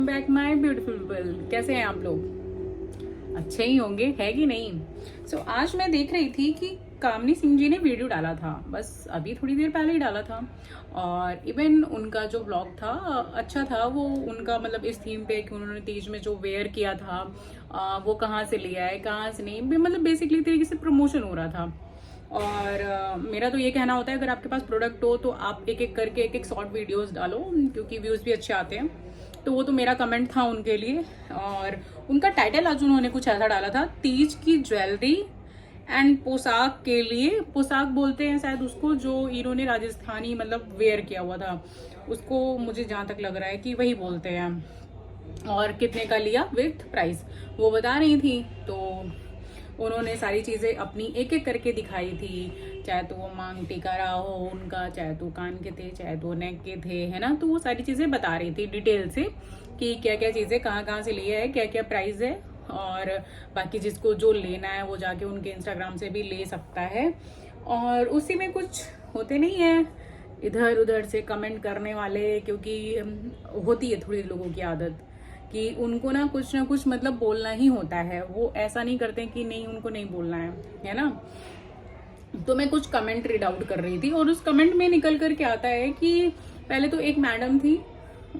Back my beautiful people, कैसे हैं आप लोग? अच्छे ही होंगे, है कि नहीं? आज मैं देख रही थी कि कामनी सिंह जी ने वीडियो डाला था, बस अभी थोड़ी देर पहले ही डाला था। और इवन उनका जो व्लॉग था अच्छा था। वो उनका मतलब इस थीम पे कि उन्होंने तीज में जो वेयर किया था वो कहाँ से लिया है, कहाँ से नहीं, मतलब बेसिकली तरीके से प्रमोशन हो रहा था। और मेरा तो ये कहना होता है, अगर आपके पास प्रोडक्ट हो तो आप एक एक करके एक एक शॉर्ट वीडियोस डालो, क्योंकि व्यूज़ भी अच्छे आते हैं। तो वो तो मेरा कमेंट था उनके लिए। और उनका टाइटल आज उन्होंने कुछ ऐसा डाला था, तीज की ज्वेलरी एंड पोशाक के लिए, पोशाक बोलते हैं शायद उसको, जो इन्होंने राजस्थानी मतलब वेयर किया हुआ था उसको, मुझे जहाँ तक लग रहा है कि वही बोलते हैं। और कितने का लिया विथ प्राइस वो बता रही थी। तो उन्होंने सारी चीज़ें अपनी एक एक करके दिखाई थी, चाहे तो वो मांग टीका रहा हो उनका, चाहे तो कान के थे, चाहे तो नेक के थे, है ना। तो वो सारी चीज़ें बता रही थी डिटेल से कि क्या क्या चीज़ें कहाँ कहाँ से लिया है, क्या क्या प्राइस है। और बाकी जिसको जो लेना है वो जाके उनके इंस्टाग्राम से भी ले सकता है। और उसी में कुछ होते नहीं है इधर उधर से कमेंट करने वाले, क्योंकि होती है थोड़ी लोगों की आदत कि उनको ना कुछ मतलब बोलना ही होता है। वो ऐसा नहीं करते कि नहीं उनको नहीं बोलना है ना। तो मैं कुछ कमेंट रीड आउट कर रही थी और उस कमेंट में निकल कर के आता है कि पहले तो एक मैडम थी,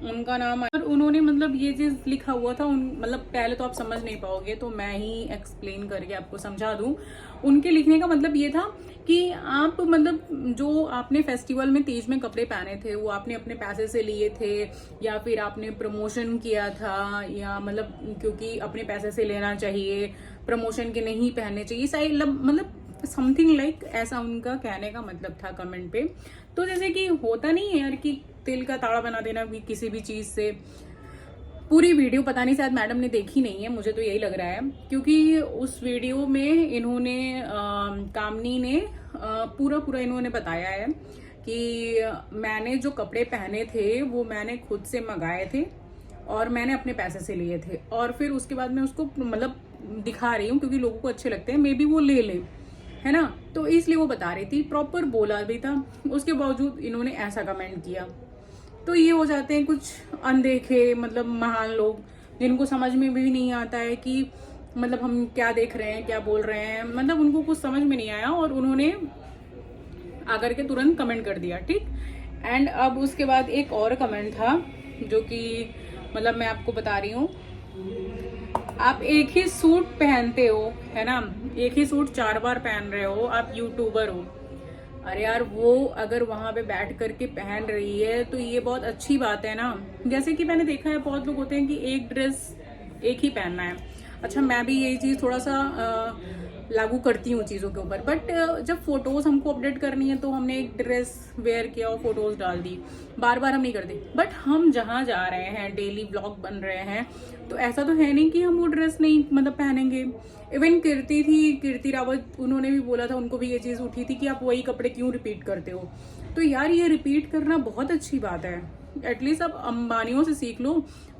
उनका नाम, और उन्होंने मतलब ये चीज लिखा हुआ था मतलब पहले तो आप समझ नहीं पाओगे, तो मैं ही एक्सप्लेन करके आपको समझा दूं। उनके लिखने का मतलब ये था कि आप मतलब जो आपने फेस्टिवल में तीज में कपड़े पहने थे वो आपने अपने पैसे से लिए थे, या फिर आपने प्रमोशन किया था, या मतलब क्योंकि अपने पैसे से लेना चाहिए, प्रमोशन के नहीं पहनने चाहिए, सही मतलब समथिंग लाइक ऐसा उनका कहने का मतलब था कमेंट पे। तो जैसे कि होता नहीं है यार कि तिल का ताड़ा बना देना भी किसी भी चीज से। पूरी वीडियो पता नहीं शायद मैडम ने देखी नहीं है, मुझे तो यही लग रहा है, क्योंकि उस वीडियो में इन्होंने कामनी ने पूरा पूरा इन्होंने बताया है कि मैंने जो कपड़े पहने थे वो मैंने खुद से मंगाए थे और मैंने अपने पैसे से लिए थे। और फिर उसके बाद मैं उसको मतलब दिखा रही हूँ क्योंकि लोगों को अच्छे लगते हैं, मे बी वो ले लें, है ना। तो इसलिए वो बता रही थी, प्रॉपर बोला भी था, उसके बावजूद इन्होंने ऐसा कमेंट किया। तो ये हो जाते हैं कुछ अनदेखे मतलब महान लोग, जिनको समझ में भी नहीं आता है कि मतलब हम क्या देख रहे हैं, क्या बोल रहे हैं, मतलब उनको कुछ समझ में नहीं आया और उन्होंने आकर के तुरंत कमेंट कर दिया, ठीक। एंड अब उसके बाद एक और कमेंट था जो कि मतलब मैं आपको बता रही हूँ। आप एक ही सूट पहनते हो, है ना, एक ही सूट 4 बार पहन रहे हो, आप यूट्यूबर हो। अरे यार, वो अगर वहां पे बैठ करके पहन रही है तो ये बहुत अच्छी बात है ना। जैसे कि मैंने देखा है बहुत लोग होते हैं कि एक ड्रेस एक ही पहनना है। अच्छा, मैं भी यही चीज थोड़ा सा लागू करती हूँ चीजों के ऊपर, बट जब फोटोज हमको अपडेट करनी है तो हमने एक ड्रेस वेयर किया और फोटोज डाल दी, बार बार हम नहीं करते। बट हम जहाँ जा रहे हैं, डेली ब्लॉग बन रहे हैं, तो ऐसा तो है नहीं कि हम वो ड्रेस नहीं मतलब पहनेंगे। इवन कीर्ति रावत, उन्होंने भी बोला था, उनको भी ये चीज उठी थी कि आप वही कपड़े क्यों रिपीट करते हो। तो यार, ये रिपीट करना बहुत अच्छी बात है। एटलीस्ट आप अंबानियों से सीख लो,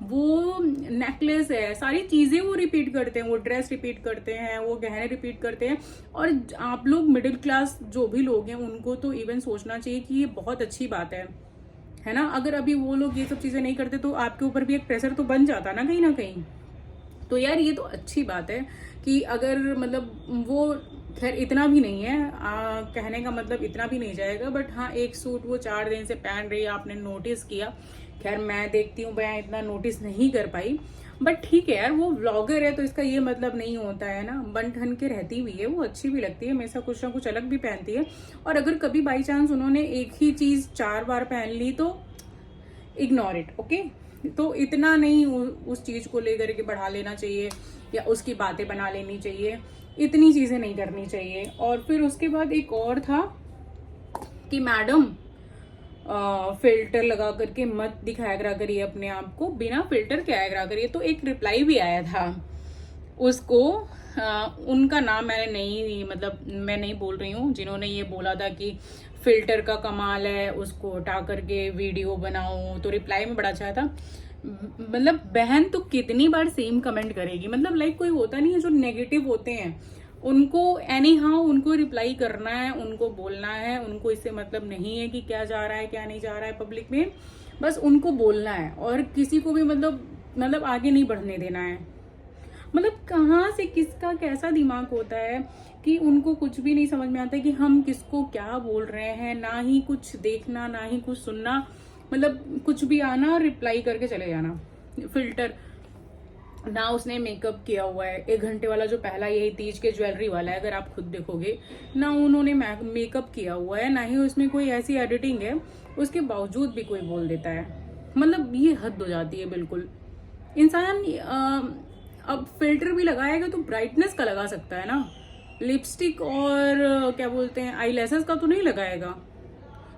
वो नेकलेस है, सारी चीजें वो रिपीट करते हैं, वो ड्रेस रिपीट करते हैं, वो गहने रिपीट करते हैं। और आप लोग मिडिल क्लास जो भी लोग हैं उनको तो इवन सोचना चाहिए कि ये बहुत अच्छी बात है ना। अगर अभी वो लोग ये सब चीजें नहीं करते तो आपके ऊपर भी एक प्रेशर तो बन जाता ना कहीं। तो यार, ये तो अच्छी बात है कि अगर मतलब वो, खैर इतना भी नहीं है, कहने का मतलब इतना भी नहीं जाएगा, बट हाँ, एक सूट वो 4 दिन से पहन रही है, आपने नोटिस किया। खैर मैं देखती हूँ, मैं इतना नोटिस नहीं कर पाई, बट ठीक है यार, वो व्लॉगर है तो इसका ये मतलब नहीं होता है ना। बन ठन के रहती भी है, वो अच्छी भी लगती है, हमेशा कुछ ना कुछ अलग भी पहनती है। और अगर कभी बाई चांस उन्होंने एक ही चीज 4 बार पहन ली तो इग्नोर इट, ओके। तो इतना नहीं उस चीज को लेकर के बढ़ा लेना चाहिए या उसकी बातें बना लेनी चाहिए, इतनी चीजें नहीं करनी चाहिए। और फिर उसके बाद एक और था कि मैडम फिल्टर लगा करके मत दिखाया करा करिए अपने आप को, बिना फिल्टर के आया करा करिए। तो एक रिप्लाई भी आया था उसको, उनका नाम मैंने नहीं, मतलब मैं नहीं बोल रही हूँ, जिन्होंने ये बोला था कि फिल्टर का कमाल है, उसको हटा करके वीडियो बनाओ। तो रिप्लाई में बड़ा अच्छा था। मतलब बहन तो कितनी बार सेम कमेंट करेगी, मतलब लाइक कोई होता नहीं है जो नेगेटिव होते हैं, उनको एनी हाउ उनको रिप्लाई करना है, उनको बोलना है, उनको इससे मतलब नहीं है कि क्या जा रहा है क्या नहीं जा रहा है पब्लिक में, बस उनको बोलना है। और किसी को भी मतलब मतलब आगे नहीं बढ़ने देना है। मतलब कहाँ से किसका कैसा दिमाग होता है कि उनको कुछ भी नहीं समझ में आता है कि हम किसको क्या बोल रहे हैं, ना ही कुछ देखना ना ही कुछ सुनना, मतलब कुछ भी आना और रिप्लाई करके चले जाना। फिल्टर ना उसने मेकअप किया हुआ है, 1 घंटे वाला जो पहला यही तीज के ज्वेलरी वाला है, अगर आप खुद देखोगे ना उन्होंने मेकअप किया हुआ है, ना ही उसमें कोई ऐसी एडिटिंग है, उसके बावजूद भी कोई बोल देता है। मतलब ये हद हो जाती है बिल्कुल। इंसान अब फिल्टर भी लगाएगा तो ब्राइटनेस का लगा सकता है ना, लिपस्टिक और क्या बोलते हैं आईलैशेस का तो नहीं लगाएगा,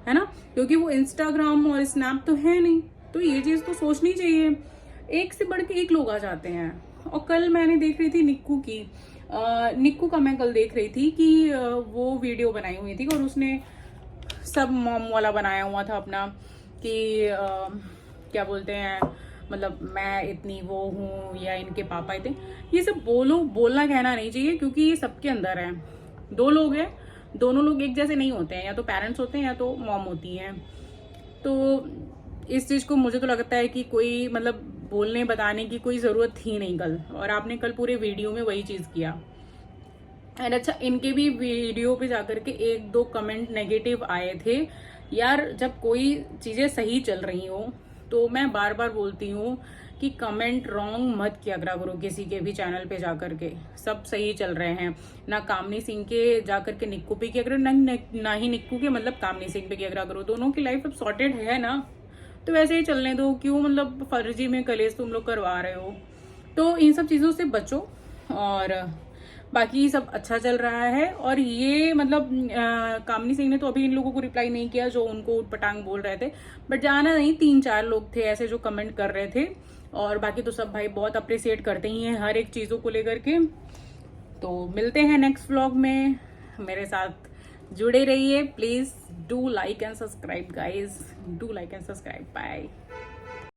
है ना, क्योंकि वो इंस्टाग्राम और स्नैप तो है नहीं। तो ये चीज तो सोचनी चाहिए। एक से बढ़ के एक लोग आ जाते हैं। और कल मैंने देख रही थी निक्कू की, निक्कू का मैं कल देख रही थी कि वो वीडियो बनाई हुई थी और उसने सब मॉम वाला बनाया हुआ था अपना कि क्या बोलते हैं, मतलब मैं इतनी वो हूँ या इनके पापा इतने, ये सब बोलना कहना नहीं चाहिए, क्योंकि ये सबके अंदर है। 2 लोग हैं, दोनों लोग एक जैसे नहीं होते हैं, या तो पेरेंट्स होते हैं या तो मॉम होती हैं। तो इस चीज को मुझे तो लगता है कि कोई मतलब बोलने बताने की कोई जरूरत थी नहीं कल, और आपने कल पूरे वीडियो में वही चीज किया। एंड अच्छा, इनके भी वीडियो पे जाकर के 1-2 कमेंट नेगेटिव आए थे। यार जब कोई चीजें सही चल रही हो तो मैं बार बार बोलती हूँ कि कमेंट रॉन्ग मत किया करो किसी के भी चैनल पे जाकर के। सब सही चल रहे हैं, ना कामनी सिंह के जाकर के निक्कू पे किया करो, ना ही निक्कू के मतलब कामनी सिंह पे किया करो। दोनों की लाइफ अब सॉर्टेड है ना, तो वैसे ही चलने दो। क्यों मतलब फर्जी में कलेश तुम लोग करवा रहे हो? तो इन सब चीजों से बचो। और बाकी सब अच्छा चल रहा है। और ये मतलब कामनी सिंह ने तो अभी इन लोगों को रिप्लाई नहीं किया जो उनको उटपटांग बोल रहे थे, बट जाना नहीं, 3-4 लोग थे ऐसे जो कमेंट कर रहे थे। और बाकी तो सब भाई बहुत अप्रिसिएट करते ही हैं हर एक चीजों को लेकर के। तो मिलते हैं नेक्स्ट व्लॉग में, मेरे साथ जुड़े रहिए। Please do like and subscribe guys, do like and subscribe. Bye.